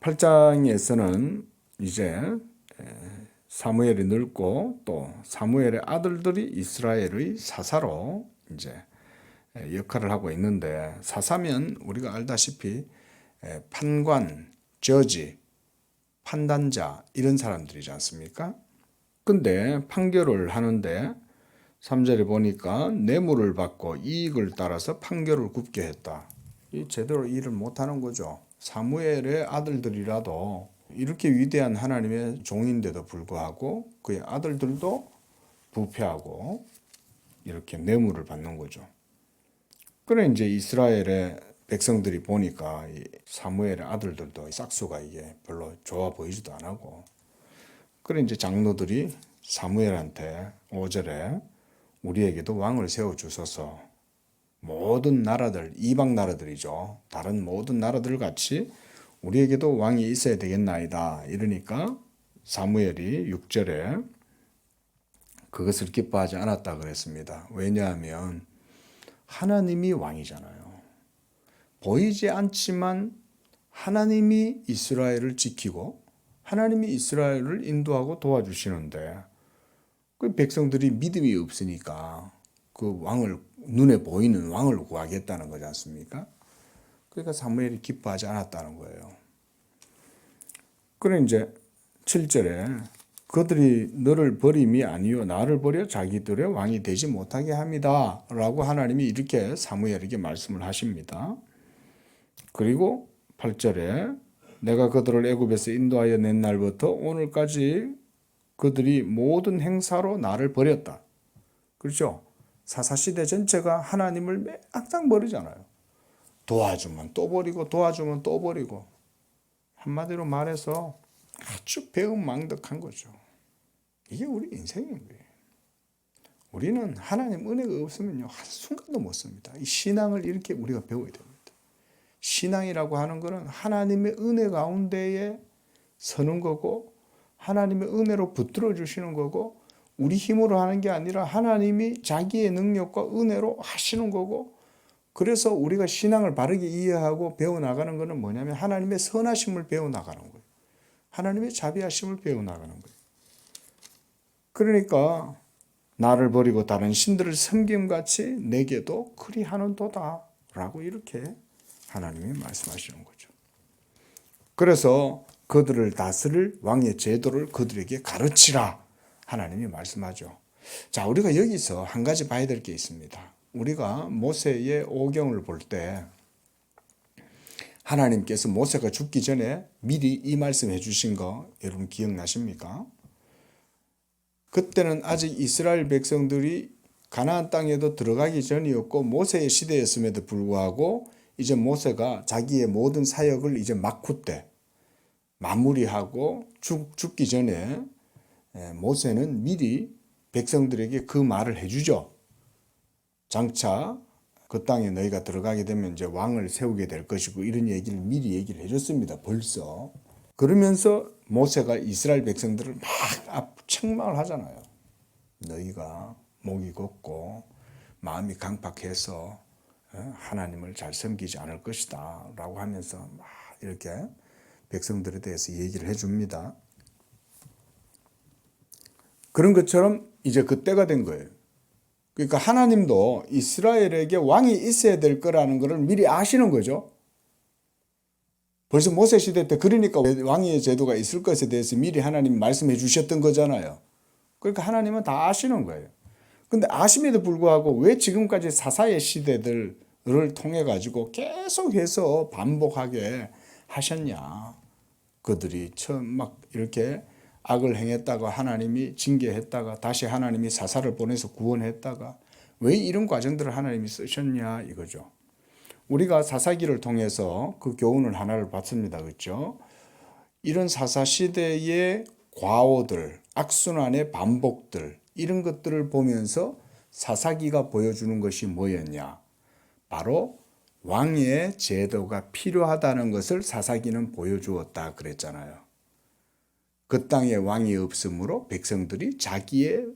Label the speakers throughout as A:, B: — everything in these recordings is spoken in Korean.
A: 8장에서는 이제 사무엘이 늙고 또 사무엘의 아들들이 이스라엘의 사사로 이제 역할을 하고 있는데, 사사면 우리가 알다시피 판관, 저지, 판단자 이런 사람들이지 않습니까? 근데 판결을 하는데 3절에 보니까 뇌물을 받고 이익을 따라서 판결을 굽게 했다. 이 제대로 일을 못하는 거죠. 사무엘의 아들들이라도 이렇게 위대한 하나님의 종인데도 불구하고 그의 아들들도 부패하고 이렇게 뇌물을 받는 거죠. 그래 이제 이스라엘의 백성들이 보니까 이 사무엘의 아들들도 싹수가 이게 별로 좋아 보이지도 안 하고, 그래 이제 장로들이 사무엘한테 5절에 우리에게도 왕을 세워 주소서, 모든 나라들, 이방 나라들이죠, 다른 모든 나라들 같이 우리에게도 왕이 있어야 되겠나이다 이러니까 사무엘이 6절에 그것을 기뻐하지 않았다 그랬습니다. 왜냐하면 하나님이 왕이잖아요. 보이지 않지만 하나님이 이스라엘을 지키고 하나님이 이스라엘을 인도하고 도와주시는데, 그 백성들이 믿음이 없으니까 그 왕을, 눈에 보이는 왕을 구하겠다는 거지 않습니까? 그러니까 사무엘이 기뻐하지 않았다는 거예요. 그래 이제 7절에 그들이 너를 버림이 아니요 나를 버려 자기들의 왕이 되지 못하게 합니다 라고 하나님이 이렇게 사무엘에게 말씀을 하십니다. 그리고 8절에 내가 그들을 애굽에서 인도하여 낸 날부터 오늘까지 그들이 모든 행사로 나를 버렸다. 그렇죠? 사사시대 전체가 하나님을 항상 버리잖아요. 도와주면 또 버리고 도와주면 또 버리고, 한마디로 말해서 아주 배은망덕한 거죠. 이게 우리 인생인 거예요. 우리는 하나님 은혜가 없으면요 한순간도 못 씁니다. 이 신앙을 이렇게 우리가 배워야 됩니다. 신앙이라고 하는 것은 하나님의 은혜 가운데에 서는 거고, 하나님의 은혜로 붙들어 주시는 거고, 우리 힘으로 하는 게 아니라 하나님이 자기의 능력과 은혜로 하시는 거고, 그래서 우리가 신앙을 바르게 이해하고 배워나가는 것은 뭐냐면 하나님의 선하심을 배워나가는 거예요. 하나님의 자비하심을 배워나가는 거예요. 그러니까 나를 버리고 다른 신들을 섬김같이 내게도 그리하는도다 라고 이렇게 하나님이 말씀하시는 거죠. 그래서 그들을 다스릴 왕의 제도를 그들에게 가르치라 하나님이 말씀하죠. 자, 우리가 여기서 한 가지 봐야 될 게 있습니다. 우리가 모세의 오경을 볼 때 하나님께서 모세가 죽기 전에 미리 이 말씀해 주신 거 여러분 기억나십니까? 그때는 아직 이스라엘 백성들이 가나안 땅에도 들어가기 전이었고 모세의 시대였음에도 불구하고 이제 모세가 자기의 모든 사역을 이제 막후 때 마무리하고 죽기 전에 모세는 미리 백성들에게 그 말을 해주죠. 장차 그 땅에 너희가 들어가게 되면 이제 왕을 세우게 될 것이고 이런 얘기를 미리 얘기를 해줬습니다. 벌써. 그러면서 모세가 이스라엘 백성들을 막 책망을 하잖아요. 너희가 목이 곱고 마음이 강팍해서 하나님을 잘 섬기지 않을 것이다 라고 하면서 막 이렇게 백성들에 대해서 얘기를 해줍니다. 그런 것처럼 이제 그 때가 된 거예요. 그러니까 하나님도 이스라엘에게 왕이 있어야 될 거라는 것을 미리 아시는 거죠. 벌써 모세 시대 때 그러니까 왕의 제도가 있을 것에 대해서 미리 하나님 말씀해 주셨던 거잖아요. 그러니까 하나님은 다 아시는 거예요. 근데 아심에도 불구하고 왜 지금까지 사사의 시대들을 통해 가지고 계속해서 반복하게 하셨냐. 그들이 처음 막 이렇게 악을 행했다가 하나님이 징계했다가 다시 하나님이 사사를 보내서 구원했다가 왜 이런 과정들을 하나님이 쓰셨냐 이거죠. 우리가 사사기를 통해서 그 교훈을 하나를 봤습니다. 그렇죠? 이런 사사 시대의 과오들, 악순환의 반복들 이런 것들을 보면서 사사기가 보여주는 것이 뭐였냐? 바로 왕의 제도가 필요하다는 것을 사사기는 보여주었다 그랬잖아요. 그 땅에 왕이 없으므로 백성들이 자기의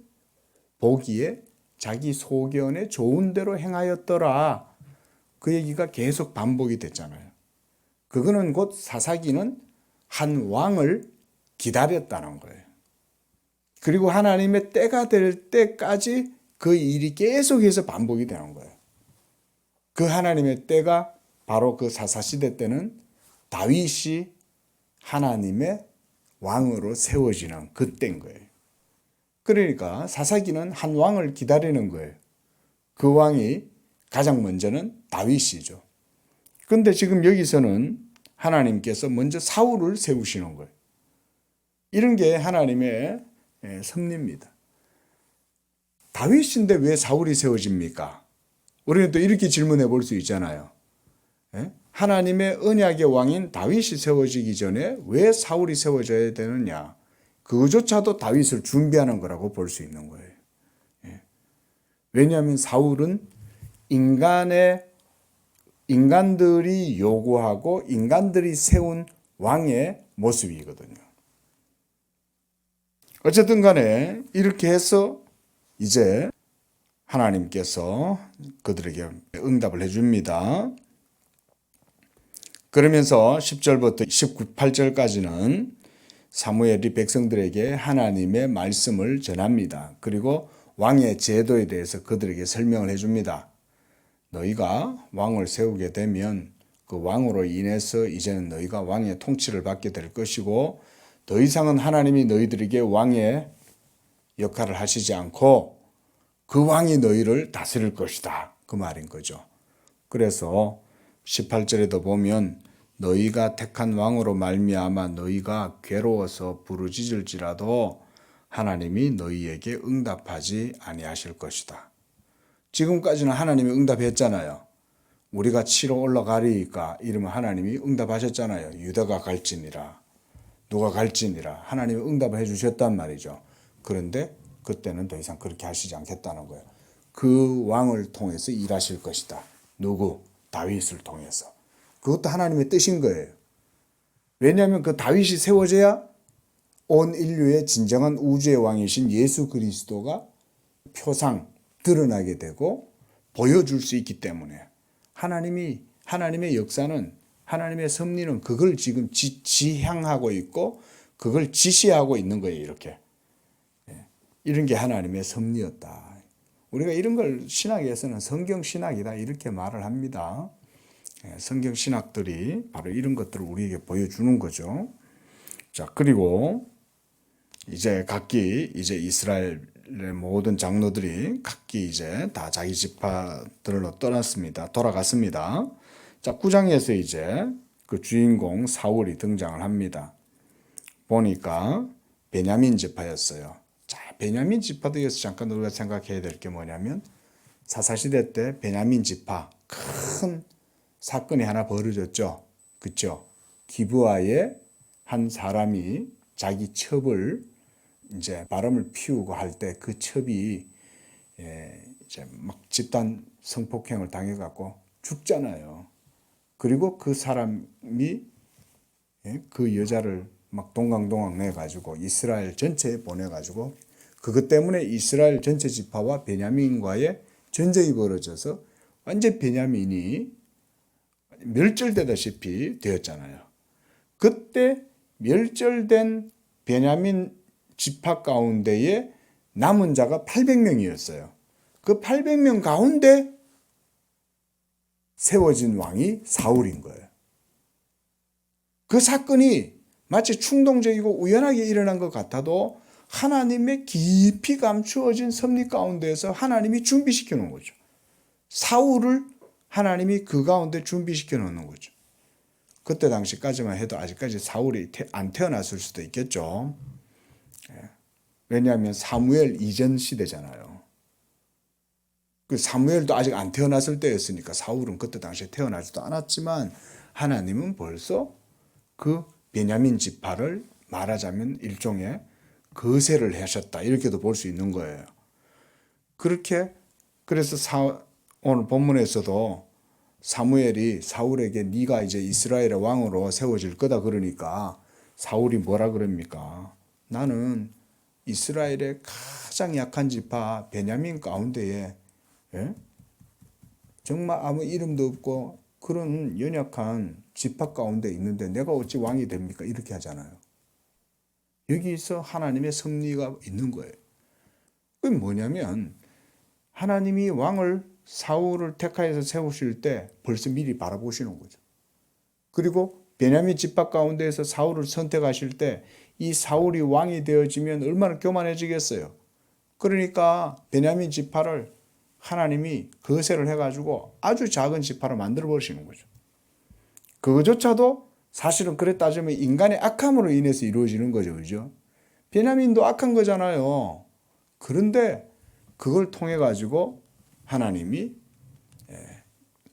A: 보기에 자기 소견에 좋은 대로 행하였더라. 그 얘기가 계속 반복이 됐잖아요. 그거는 곧 사사기는 한 왕을 기다렸다는 거예요. 그리고 하나님의 때가 될 때까지 그 일이 계속해서 반복이 되는 거예요. 그 하나님의 때가 바로 그 사사시대 때는 다윗이 하나님의 왕으로 세워지는 그때인 거예요. 그러니까 사사기는 한 왕을 기다리는 거예요. 그 왕이 가장 먼저는 다윗이죠. 그런데 지금 여기서는 하나님께서 먼저 사울을 세우시는 거예요. 이런 게 하나님의 섭리입니다. 다윗인데 왜 사울이 세워집니까? 우리는 또 이렇게 질문해 볼 수 있잖아요. 하나님의 언약의 왕인 다윗이 세워지기 전에 왜 사울이 세워져야 되느냐? 그조차도 다윗을 준비하는 거라고 볼 수 있는 거예요. 왜냐하면 사울은 인간들이 요구하고 인간들이 세운 왕의 모습이거든요. 어쨌든 간에 이렇게 해서 이제 하나님께서 그들에게 응답을 해줍니다. 그러면서 10절부터 18절까지는 사무엘이 백성들에게 하나님의 말씀을 전합니다. 그리고 왕의 제도에 대해서 그들에게 설명을 해줍니다. 너희가 왕을 세우게 되면 그 왕으로 인해서 이제는 너희가 왕의 통치를 받게 될 것이고 더 이상은 하나님이 너희들에게 왕의 역할을 하시지 않고 그 왕이 너희를 다스릴 것이다. 그 말인 거죠. 그래서 18절에도 보면 너희가 택한 왕으로 말미암아 너희가 괴로워서 부르짖을지라도 하나님이 너희에게 응답하지 아니하실 것이다. 지금까지는 하나님이 응답했잖아요. 우리가 치러 올라가리까 이러면 하나님이 응답하셨잖아요. 유다가 갈지니라 누가 갈지니라 하나님이 응답을 해주셨단 말이죠. 그런데 그때는 더 이상 그렇게 하시지 않겠다는 거예요. 그 왕을 통해서 일하실 것이다. 누구? 다윗을 통해서. 그것도 하나님의 뜻인 거예요. 왜냐하면 그 다윗이 세워져야 온 인류의 진정한 우주의 왕이신 예수 그리스도가 표상 드러나게 되고 보여줄 수 있기 때문에 하나님의 역사는 하나님의 섭리는 그걸 지금 지향하고 있고 그걸 지시하고 있는 거예요. 이렇게. 이런 게 하나님의 섭리였다. 우리가 이런 걸 신학에서는 성경신학이다 이렇게 말을 합니다. 성경신학들이 바로 이런 것들을 우리에게 보여주는 거죠. 자, 그리고 이제 각기 이제 이스라엘의 모든 장로들이 각기 이제 다 자기 지파들로 돌아갔습니다. 자, 9장에서 이제 그 주인공 사울이 등장을 합니다. 보니까 베냐민 지파였어요. 자, 베냐민 지파도 여기서 잠깐 우리가 생각해야 될 게 뭐냐면 사사시대 때 베냐민 지파 큰 사건이 하나 벌어졌죠. 그렇죠? 기브아에 한 사람이 자기 첩을 이제 바람을 피우고 할 때 그 첩이 이제 막 집단 성폭행을 당해갖고 죽잖아요. 그리고 그 사람이 그 여자를 막 동강동강 내가지고 이스라엘 전체에 보내가지고 그것 때문에 이스라엘 전체 지파와 베냐민과의 전쟁이 벌어져서 완전 베냐민이 멸절되다시피 되었잖아요. 그때 멸절된 베냐민 지파 가운데에 남은 자가 800명이었어요. 그 800명 가운데 세워진 왕이 사울인 거예요. 그 사건이 마치 충동적이고 우연하게 일어난 것 같아도 하나님의 깊이 감추어진 섭리 가운데에서 하나님이 준비시켜 놓은 거죠. 사울을 하나님이 그 가운데 준비시켜 놓는 거죠. 그때 당시까지만 해도 아직까지 사울이 안 태어났을 수도 있겠죠. 왜냐하면 사무엘 이전 시대잖아요. 그 사무엘도 아직 안 태어났을 때였으니까 사울은 그때 당시에 태어나지도 않았지만 하나님은 벌써 그 베냐민 지파를 말하자면 일종의 거세를 하셨다 이렇게도 볼 수 있는 거예요. 그렇게 그래서 오늘 본문에서도 사무엘이 사울에게 네가 이제 이스라엘의 왕으로 세워질 거다 그러니까 사울이 뭐라 그럽니까? 나는 이스라엘의 가장 약한 지파 베냐민 가운데에 정말 아무 이름도 없고 그런 연약한 지파 가운데 있는데 내가 어찌 왕이 됩니까? 이렇게 하잖아요. 여기서 하나님의 섭리가 있는 거예요. 그게 뭐냐면 하나님이 왕을 사울을 택하여서 세우실 때 벌써 미리 바라보시는 거죠. 그리고 베냐민 지파 가운데에서 사울을 선택하실 때 이 사울이 왕이 되어지면 얼마나 교만해지겠어요. 그러니까 베냐민 지파를 하나님이 거세를 해가지고 아주 작은 지파로 만들어 버리시는 거죠. 그거조차도 사실은 그래 따지면 인간의 악함으로 인해서 이루어지는 거죠. 그죠? 베냐민도 악한 거잖아요. 그런데 그걸 통해 가지고 하나님이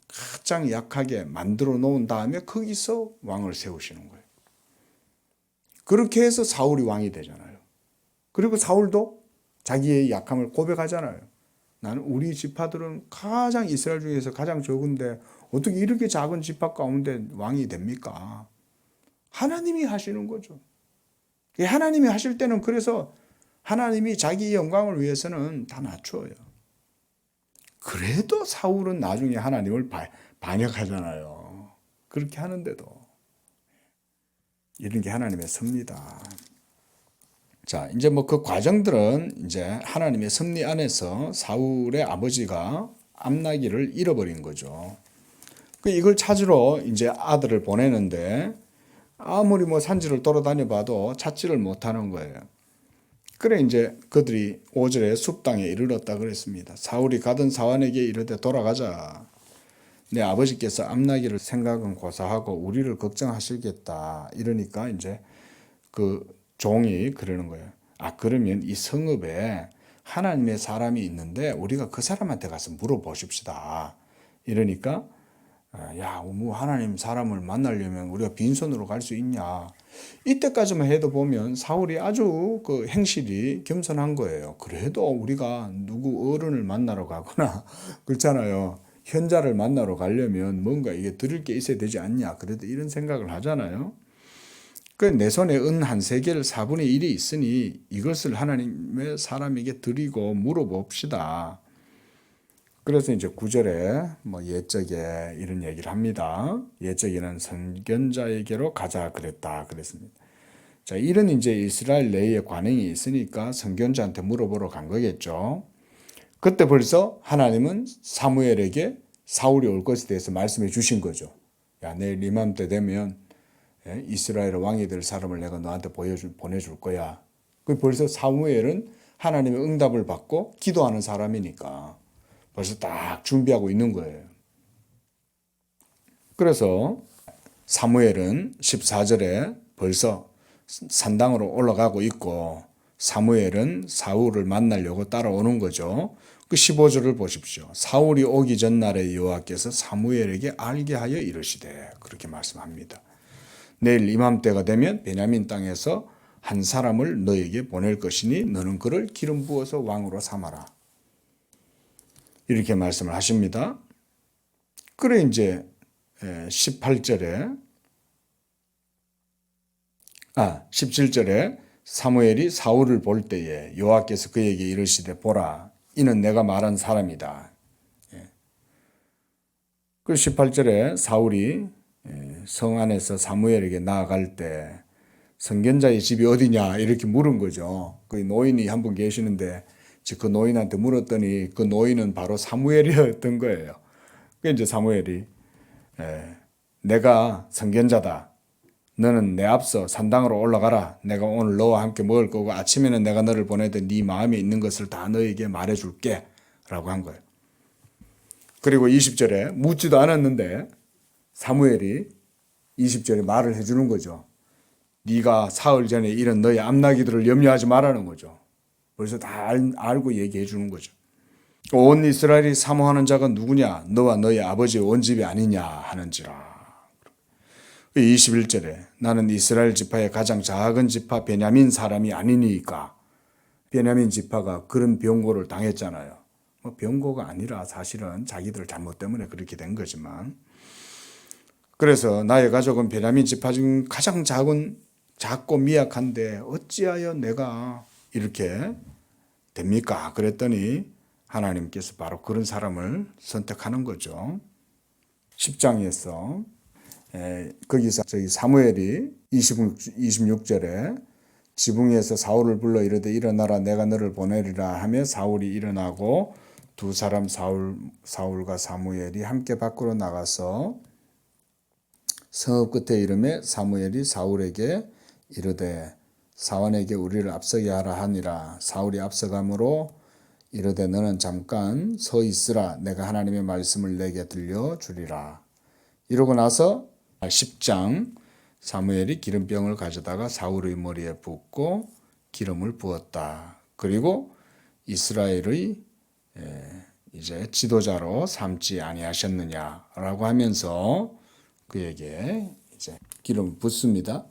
A: 가장 약하게 만들어 놓은 다음에 거기서 왕을 세우시는 거예요. 그렇게 해서 사울이 왕이 되잖아요. 그리고 사울도 자기의 약함을 고백하잖아요. 나는 우리 지파들은 가장 이스라엘 중에서 가장 적은데 어떻게 이렇게 작은 지파 가운데 왕이 됩니까? 하나님이 하시는 거죠. 하나님이 하실 때는 그래서 하나님이 자기 영광을 위해서는 다 낮춰요. 그래도 사울은 나중에 하나님을 반역하잖아요. 그렇게 하는데도 이런 게 하나님의 섭리다. 자, 이제 뭐 그 과정들은 이제 하나님의 섭리 안에서 사울의 아버지가 암나기를 잃어버린 거죠. 이걸 찾으러 이제 아들을 보내는데 아무리 뭐 산지를 돌아다녀 봐도 찾지를 못하는 거예요. 그래 이제 그들이 5절에 숲땅에 이르렀다 그랬습니다. 사울이 가던 사환에게 이르되 돌아가자. 내 아버지께서 암나기를 생각은 고사하고 우리를 걱정하시겠다. 이러니까 이제 그 종이 그러는 거예요. 아, 그러면 이 성읍에 하나님의 사람이 있는데 우리가 그 사람한테 가서 물어보십시다. 이러니까 야, 뭐 하나님 사람을 만나려면 우리가 빈손으로 갈 수 있냐. 이때까지만 해도 보면 사울이 아주 그 행실이 겸손한 거예요. 그래도 우리가 누구 어른을 만나러 가거나 그렇잖아요. 현자를 만나러 가려면 뭔가 이게 드릴 게 있어야 되지 않냐. 그래도 이런 생각을 하잖아요. 내 손에 은 한 세겔 4분의 1이 있으니 이것을 하나님의 사람에게 드리고 물어봅시다. 그래서 이제 9절에 뭐 옛적에 이런 얘기를 합니다. 옛적에는 선견자에게로 가자 그랬다 그랬습니다. 자, 이런 이제 이스라엘 내에 관행이 있으니까 선견자한테 물어보러 간 거겠죠. 그때 벌써 하나님은 사무엘에게 사울이 올 것에 대해서 말씀해 주신 거죠. 야, 내일 이맘때 되면 이스라엘 왕이 될 사람을 내가 너한테 보내줄 거야. 벌써 사무엘은 하나님의 응답을 받고 기도하는 사람이니까 벌써 딱 준비하고 있는 거예요. 그래서 사무엘은 14절에 벌써 산당으로 올라가고 있고 사무엘은 사울을 만나려고 따라오는 거죠. 그 15절을 보십시오. 사울이 오기 전날에 여호와께서 사무엘에게 알게 하여 이르시되 그렇게 말씀합니다. 내일 이맘때가 되면 베냐민 땅에서 한 사람을 너에게 보낼 것이니 너는 그를 기름 부어서 왕으로 삼아라. 이렇게 말씀을 하십니다. 그래 이제 17절에 사무엘이 사울을 볼 때에 여호와께서 그에게 이르시되 보라 이는 내가 말한 사람이다. 그 18절에 사울이 성 안에서 사무엘에게 나아갈 때 선견자의 집이 어디냐 이렇게 물은 거죠. 그 노인이 한 분 계시는데 그 노인한테 물었더니 그 노인은 바로 사무엘이었던 거예요. 그 이제 사무엘이 내가 선견자다. 너는 내 앞서 산당으로 올라가라. 내가 오늘 너와 함께 먹을 거고 아침에는 내가 너를 보내되 네 마음에 있는 것을 다 너에게 말해줄게 라고 한 거예요. 그리고 20절에 묻지도 않았는데 사무엘이 20절에 말을 해주는 거죠. 네가 사흘 전에 이런 너의 암나기들을 염려하지 말라는 거죠. 벌써 다 알고 얘기해 주는 거죠. 온 이스라엘이 사모하는 자가 누구냐? 너와 너의 아버지의 원집이 아니냐 하는지라. 21절에 나는 이스라엘 지파의 가장 작은 지파 베냐민 사람이 아니니까. 베냐민 지파가 그런 병고를 당했잖아요. 뭐 병고가 아니라 사실은 자기들 잘못 때문에 그렇게 된 거지만. 그래서 나의 가족은 베냐민 지파 중 가장 작고 미약한데 어찌하여 내가 이렇게 됩니까? 그랬더니 하나님께서 바로 그런 사람을 선택하는 거죠. 10장에서 거기서 저희 사무엘이 26절에 지붕에서 사울을 불러 이르되 일어나라 내가 너를 보내리라 하며 사울이 일어나고 두 사람 사울과 사무엘이 함께 밖으로 나가서 성읍 끝에 이르매 사무엘이 사울에게 이르되 사원에게 우리를 앞서게 하라 하니라. 사울이 앞서가므로 이르되 너는 잠깐 서 있으라 내가 하나님의 말씀을 내게 들려주리라. 이러고 나서 10장 사무엘이 기름병을 가져다가 사울의 머리에 붓고 기름을 부었다. 그리고 이스라엘의 이제 지도자로 삼지 아니하셨느냐라고 하면서 그에게 이제 기름을 붓습니다.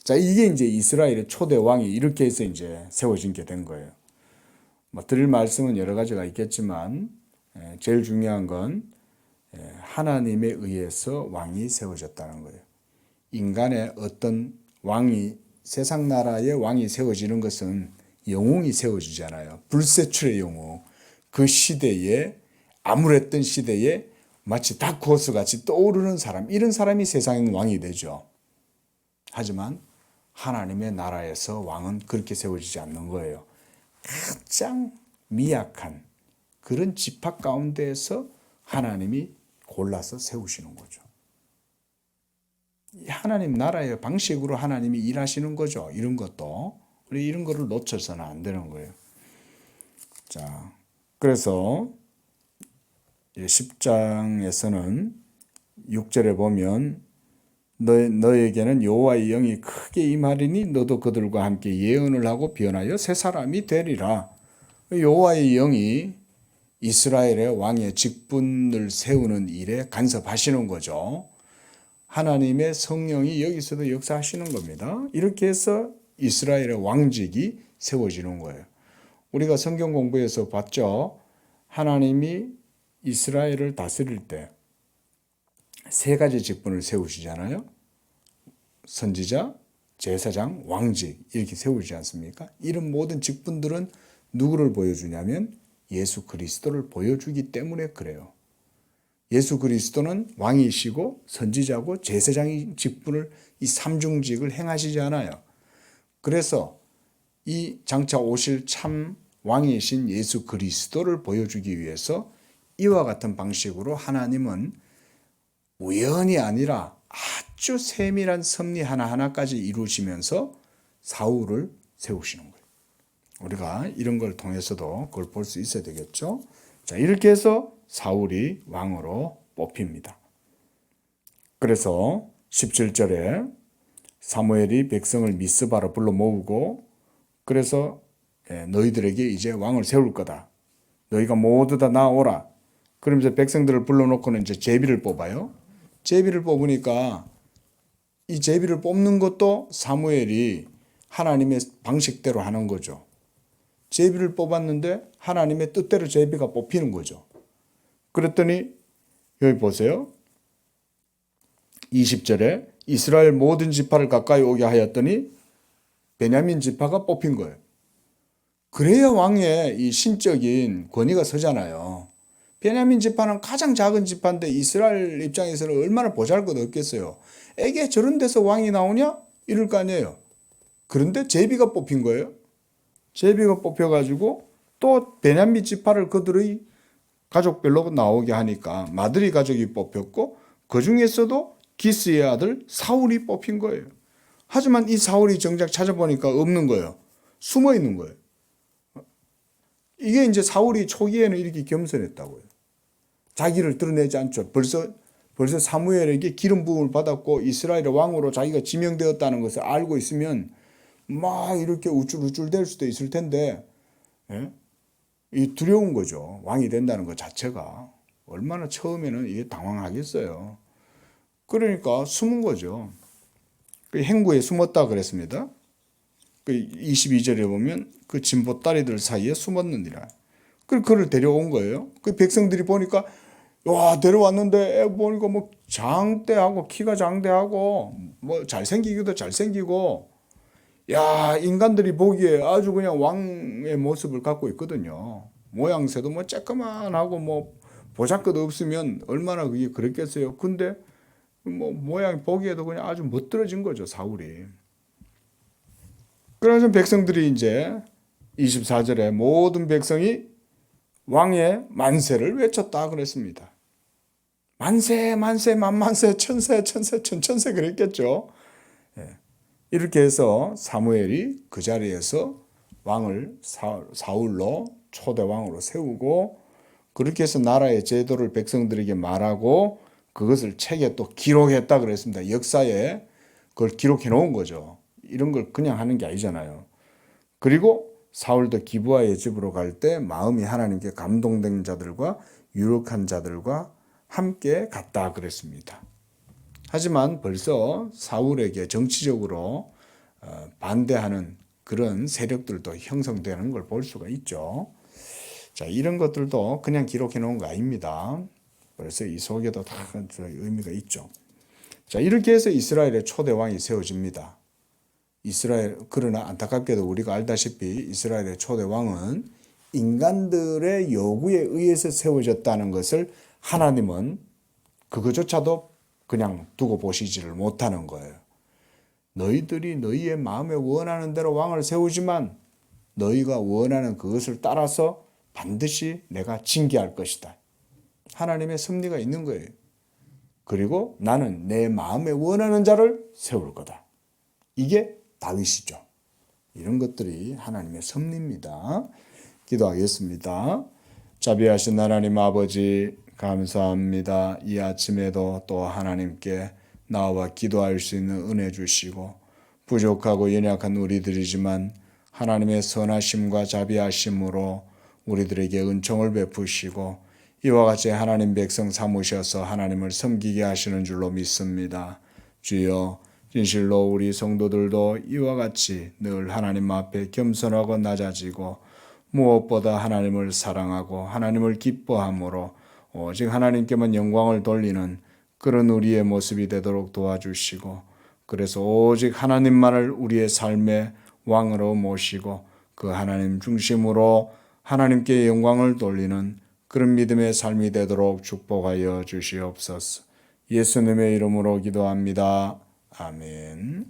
A: 자, 이게 이제 이스라엘의 초대 왕이 이렇게 해서 이제 세워진 게 된 거예요. 뭐 드릴 말씀은 여러 가지가 있겠지만 제일 중요한 건 하나님에 의해서 왕이 세워졌다는 거예요. 인간의 어떤 왕이 세상 나라의 왕이 세워지는 것은 영웅이 세워지잖아요. 불세출의 영웅. 그 시대에 암울했던 시대에 마치 다크호스 같이 떠오르는 사람, 이런 사람이 세상의 왕이 되죠. 하지만 하나님의 나라에서 왕은 그렇게 세워지지 않는 거예요. 가장 미약한 그런 집합 가운데에서 하나님이 골라서 세우시는 거죠. 하나님 나라의 방식으로 하나님이 일하시는 거죠. 이런 것도. 우리 이런 거를 놓쳐서는 안 되는 거예요. 자, 그래서 10장에서는 6절에 보면 너에게는 여호와의 영이 크게 임하리니 너도 그들과 함께 예언을 하고 변하여 새 사람이 되리라. 여호와의 영이 이스라엘의 왕의 직분을 세우는 일에 간섭하시는 거죠. 하나님의 성령이 여기서도 역사하시는 겁니다. 이렇게 해서 이스라엘의 왕직이 세워지는 거예요. 우리가 성경 공부에서 봤죠. 하나님이 이스라엘을 다스릴 때 세 가지 직분을 세우시잖아요. 선지자, 제사장, 왕직 이렇게 세우지 않습니까? 이런 모든 직분들은 누구를 보여주냐면 예수 그리스도를 보여주기 때문에 그래요. 예수 그리스도는 왕이시고 선지자고 제사장의 직분을 이 삼중직을 행하시지 않아요. 그래서 이 장차 오실 참 왕이신 예수 그리스도를 보여주기 위해서 이와 같은 방식으로 하나님은 우연이 아니라 아주 세밀한 섭리 하나하나까지 이루시면서 사울을 세우시는 거예요. 우리가 이런 걸 통해서도 그걸 볼 수 있어야 되겠죠. 자, 이렇게 해서 사울이 왕으로 뽑힙니다. 그래서 17절에 사무엘이 백성을 미스바로 불러 모으고 그래서 너희들에게 이제 왕을 세울 거다. 너희가 모두 다 나오라. 그러면서 백성들을 불러놓고는 이제 제비를 뽑아요. 제비를 뽑으니까 이 제비를 뽑는 것도 사무엘이 하나님의 방식대로 하는 거죠. 제비를 뽑았는데 하나님의 뜻대로 제비가 뽑히는 거죠. 그랬더니 여기 보세요. 20절에 이스라엘 모든 지파를 가까이 오게 하였더니 베냐민 지파가 뽑힌 거예요. 그래야 왕의 이 신적인 권위가 서잖아요. 베냐민 지파는 가장 작은 지파인데 이스라엘 입장에서는 얼마나 보잘것없겠어요. 에게 저런 데서 왕이 나오냐? 이럴 거 아니에요. 그런데 제비가 뽑힌 거예요. 제비가 뽑혀가지고 또 베냐민 지파를 그들의 가족별로 나오게 하니까 마드리 가족이 뽑혔고 그 중에서도 기스의 아들 사울이 뽑힌 거예요. 하지만 이 사울이 정작 찾아보니까 없는 거예요. 숨어 있는 거예요. 이게 이제 사울이 초기에는 이렇게 겸손했다고요. 자기를 드러내지 않죠. 벌써 사무엘에게 기름 부음을 받았고 이스라엘의 왕으로 자기가 지명되었다는 것을 알고 있으면 막 이렇게 우쭐우쭐 될 수도 있을 텐데, 이 두려운 거죠. 왕이 된다는 것 자체가. 얼마나 처음에는 이게 당황하겠어요. 그러니까 숨은 거죠. 그 행구에 숨었다 그랬습니다. 그 22절에 보면 그 진보다리들 사이에 숨었느니라. 그를 데려온 거예요. 그 백성들이 보니까 와 데려왔는데 애 보니까 뭐 장대하고 키가 장대하고 뭐 잘생기기도 잘생기고 야 인간들이 보기에 아주 그냥 왕의 모습을 갖고 있거든요. 모양새도 뭐 쬐끄만하고 뭐 보잘것 없으면 얼마나 그게 그랬겠어요. 근데 뭐 모양이 보기에도 그냥 아주 멋들어진 거죠, 사울이. 그래서 백성들이 이제 24절에 모든 백성이 왕의 만세를 외쳤다 그랬습니다. 만세 만세 만만세 천세 천세 천천세 그랬겠죠. 이렇게 해서 사무엘이 그 자리에서 왕을 사울로 초대왕으로 세우고, 그렇게 해서 나라의 제도를 백성들에게 말하고 그것을 책에 또 기록했다 그랬습니다. 역사에 그걸 기록해 놓은 거죠. 이런 걸 그냥 하는 게 아니잖아요. 그리고 사울도 기브아의 집으로 갈 때 마음이 하나님께 감동된 자들과 유력한 자들과 함께 갔다 그랬습니다. 하지만 벌써 사울에게 정치적으로 반대하는 그런 세력들도 형성되는 걸 볼 수가 있죠. 자, 이런 것들도 그냥 기록해 놓은 거 아닙니다. 그래서 이 속에도 다 의미가 있죠. 자, 이렇게 해서 이스라엘의 초대 왕이 세워집니다. 그러나 안타깝게도 우리가 알다시피 이스라엘의 초대 왕은 인간들의 요구에 의해서 세워졌다는 것을 하나님은 그거조차도 그냥 두고 보시지를 못하는 거예요. 너희들이 너희의 마음에 원하는 대로 왕을 세우지만 너희가 원하는 그것을 따라서 반드시 내가 징계할 것이다. 하나님의 섭리가 있는 거예요. 그리고 나는 내 마음에 원하는 자를 세울 거다. 이게 다윗이죠. 이런 것들이 하나님의 섭리입니다. 기도하겠습니다. 자비하신 하나님 아버지, 감사합니다. 이 아침에도 또 하나님께 나와 기도할 수 있는 은혜 주시고, 부족하고 연약한 우리들이지만 하나님의 선하심과 자비하심으로 우리들에게 은총을 베푸시고 이와 같이 하나님 백성 삼으셔서 하나님을 섬기게 하시는 줄로 믿습니다. 주여, 진실로 우리 성도들도 이와 같이 늘 하나님 앞에 겸손하고 낮아지고 무엇보다 하나님을 사랑하고 하나님을 기뻐함으로 오직 하나님께만 영광을 돌리는 그런 우리의 모습이 되도록 도와주시고, 그래서 오직 하나님만을 우리의 삶의 왕으로 모시고 그 하나님 중심으로 하나님께 영광을 돌리는 그런 믿음의 삶이 되도록 축복하여 주시옵소서. 예수님의 이름으로 기도합니다. 아멘.